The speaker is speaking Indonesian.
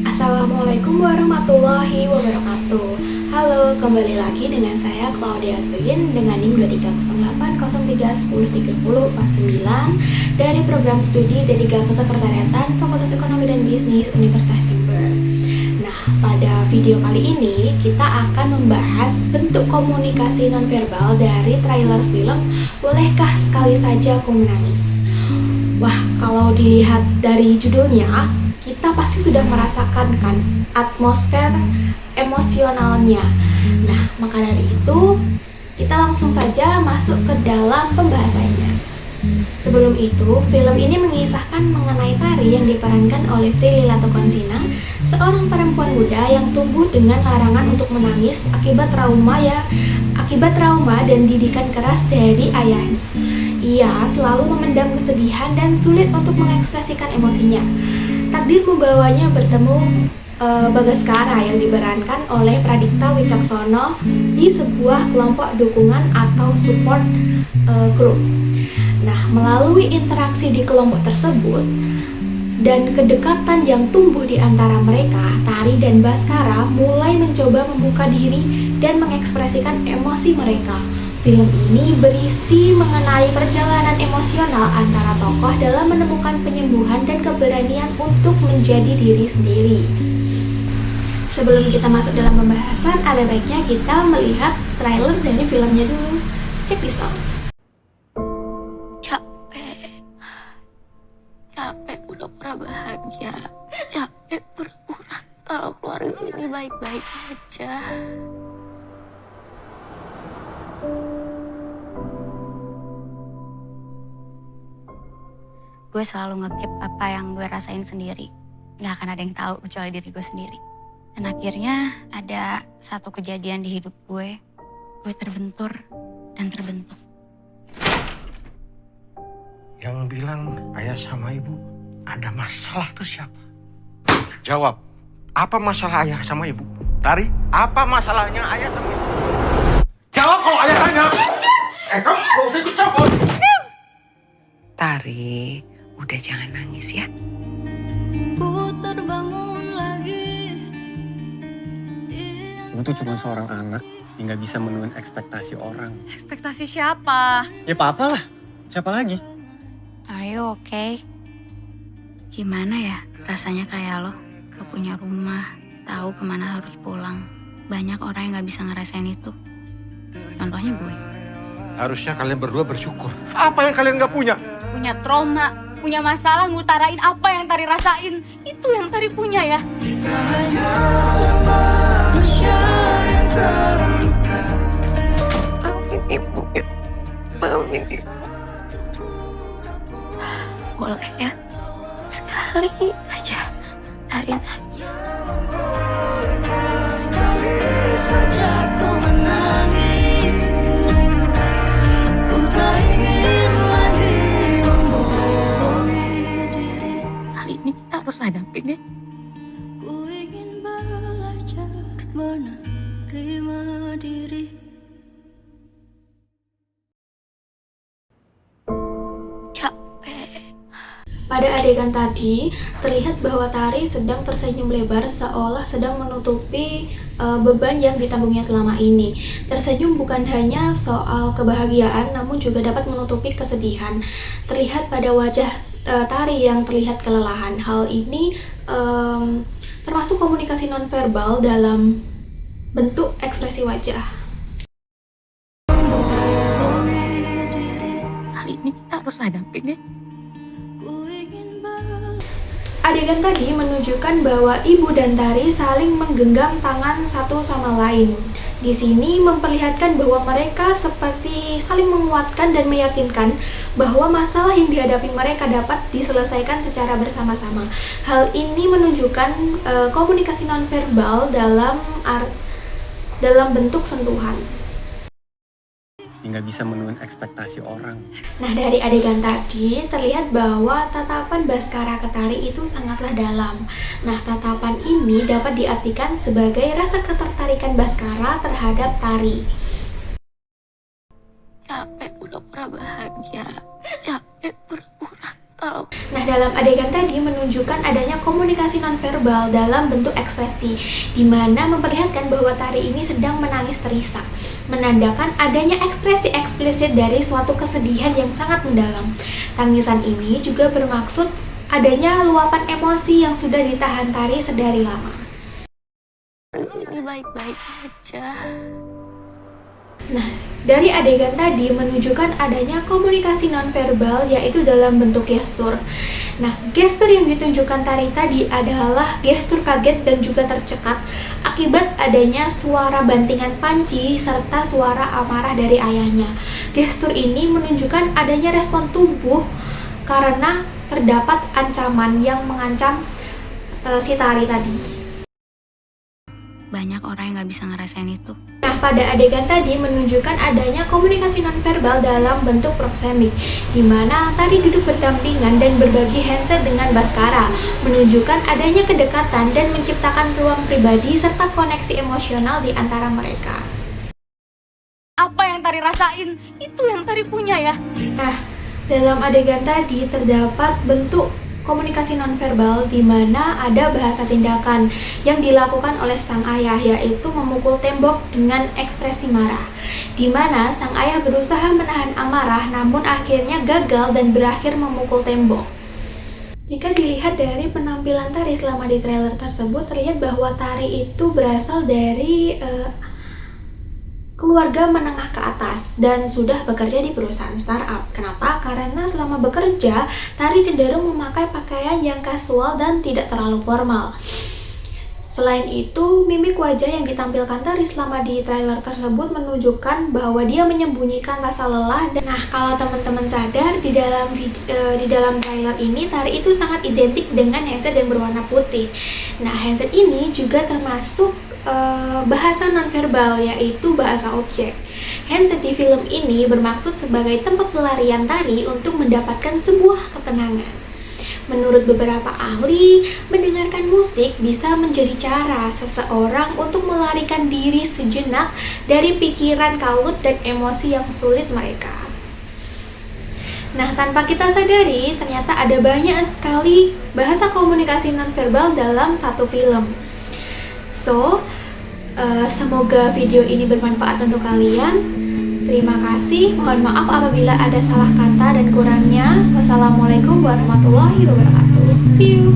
Assalamualaikum warahmatullahi wabarakatuh. Halo, kembali lagi dengan saya Claudia Suyin dengan NIM 230803103049 dari program studi D3 Kesekretariatan Fakultas Ekonomi dan Bisnis Universitas Jember. Nah, pada video kali ini kita akan membahas bentuk komunikasi nonverbal dari trailer film Bolehkah Sekali Saja Aku Menangis. Wah, kalau dilihat dari judulnya, kita pasti sudah merasakan kan atmosfer emosionalnya. Nah, maka dari itu kita langsung saja masuk ke dalam pembahasannya. Sebelum itu, film ini mengisahkan mengenai Tari yang diperankan oleh Prilly Latuconsina, seorang perempuan muda yang tumbuh dengan larangan untuk menangis akibat trauma dan didikan keras dari ayahnya. Ia selalu memendam kesedihan dan sulit untuk mengekspresikan emosinya. Takdir membawanya bertemu Bagaskara yang diperankan oleh Pradipta Wicaksono di sebuah kelompok dukungan atau support group. Nah, melalui interaksi di kelompok tersebut dan kedekatan yang tumbuh di antara mereka, Tari dan Baskara mulai mencoba membuka diri dan mengekspresikan emosi mereka. Film ini berisi mengenai perjalanan emosional antara tokoh dalam menemukan penyembuhan dan keberanian untuk menjadi diri sendiri. Sebelum kita masuk dalam pembahasan, ada baiknya kita melihat trailer dari filmnya dulu. Check this out. Capek pura-pura bahagia, capek pura-pura kalau keluarga ini baik-baik aja. Gue selalu nge-keep apa yang gue rasain sendiri. Gak akan ada yang tahu kecuali diri gue sendiri. Dan akhirnya ada satu kejadian di hidup gue terbentur dan terbentuk. Yang bilang ayah sama ibu ada masalah tuh siapa? Jawab, apa masalah ayah sama ibu? Tari, apa masalahnya ayah sama ibu? Jawab kalau ayah tanya. Kamu gak usah ikut campur. Tari, udah jangan nangis ya. Ku terbangun lagi. Gue tuh cuma seorang anak yang gak bisa menuhin ekspektasi orang. Ekspektasi siapa? Ya papa lah, siapa lagi? Are you okay? Gimana ya rasanya kayak lo gak punya rumah, tahu kemana harus pulang. Banyak orang yang gak bisa ngerasain itu. Contohnya gue. Harusnya kalian berdua bersyukur. Apa yang kalian gak punya? Punya trauma, punya masalah ngutarain apa yang Tari rasain. Itu yang Tari punya ya. Maafin ibu ya, maafin ibu. Boleh ya, sekali aja Tari nangis. Sekali saja ku menangis. Ku tak ingin lagi membohongi diri. Kali ini kita harus hadapin deh. Ku ingin belajar menerima diri. Pada adegan tadi, terlihat bahwa Tari sedang tersenyum lebar seolah sedang menutupi beban yang ditanggungnya selama ini. Tersenyum bukan hanya soal kebahagiaan, namun juga dapat menutupi kesedihan. Terlihat pada wajah Tari yang terlihat kelelahan. Hal ini termasuk komunikasi nonverbal dalam bentuk ekspresi wajah. Kali ini kita harus hadapin deh. Adegan tadi menunjukkan bahwa ibu dan Tari saling menggenggam tangan satu sama lain. Di sini memperlihatkan bahwa mereka seperti saling menguatkan dan meyakinkan bahwa masalah yang dihadapi mereka dapat diselesaikan secara bersama-sama. Hal ini menunjukkan komunikasi nonverbal dalam bentuk sentuhan. Yang gak bisa menuhin ekspektasi orang. Nah, dari adegan tadi terlihat bahwa tatapan Baskara ke Tari itu sangatlah dalam. Nah, tatapan ini dapat diartikan sebagai rasa ketertarikan Baskara terhadap Tari. Capek pura-pura bahagia, capek pura-pura kalau Nah, dalam adegan tadi menunjukkan adanya komunikasi nonverbal dalam bentuk ekspresi, di mana memperlihatkan bahwa Tari ini sedang menangis terisak, menandakan adanya ekspresi eksplisit dari suatu kesedihan yang sangat mendalam. Tangisan ini juga bermaksud adanya luapan emosi yang sudah ditahan Tari sedari lama. Ini baik-baik aja. Nah, dari adegan tadi menunjukkan adanya komunikasi nonverbal yaitu dalam bentuk gestur. Nah, gestur yang ditunjukkan Tari tadi adalah gestur kaget dan juga tercekat akibat adanya suara bantingan panci serta suara amarah dari ayahnya. Gestur ini menunjukkan adanya respon tubuh karena terdapat ancaman yang mengancam si Tari tadi. Banyak orang yang gak bisa ngerasain itu. Nah, pada adegan tadi menunjukkan adanya komunikasi nonverbal dalam bentuk proksemik, di mana Tari duduk berdampingan dan berbagi handset dengan Baskara, menunjukkan adanya kedekatan dan menciptakan ruang pribadi serta koneksi emosional di antara mereka. Apa yang Tari rasain, itu yang Tari punya ya. Nah, dalam adegan tadi terdapat bentuk komunikasi nonverbal di mana ada bahasa tindakan yang dilakukan oleh sang ayah, yaitu memukul tembok dengan ekspresi marah, di mana sang ayah berusaha menahan amarah namun akhirnya gagal dan berakhir memukul tembok. Jika dilihat dari penampilan Tari selama di trailer tersebut, terlihat bahwa Tari itu berasal dari keluarga menengah ke atas dan sudah bekerja di perusahaan startup. Kenapa? Karena selama bekerja, Tari cenderung memakai pakaian yang kasual dan tidak terlalu formal. Selain itu, mimik wajah yang ditampilkan Tari selama di trailer tersebut menunjukkan bahwa dia menyembunyikan rasa lelah. Nah, kalau teman-teman sadar, di dalam trailer ini Tari itu sangat identik dengan handset yang berwarna putih. Nah, handset ini juga termasuk bahasa nonverbal, yaitu bahasa objek. Handset di film ini bermaksud sebagai tempat pelarian Tari untuk mendapatkan sebuah ketenangan. Menurut beberapa ahli, mendengarkan musik bisa menjadi cara seseorang untuk melarikan diri sejenak dari pikiran kalut dan emosi yang sulit mereka. Nah, tanpa kita sadari, ternyata ada banyak sekali bahasa komunikasi nonverbal dalam satu film. So, semoga video ini bermanfaat untuk kalian. Terima kasih. Mohon maaf apabila ada salah kata dan kurangnya. Wassalamualaikum warahmatullahi wabarakatuh. See you.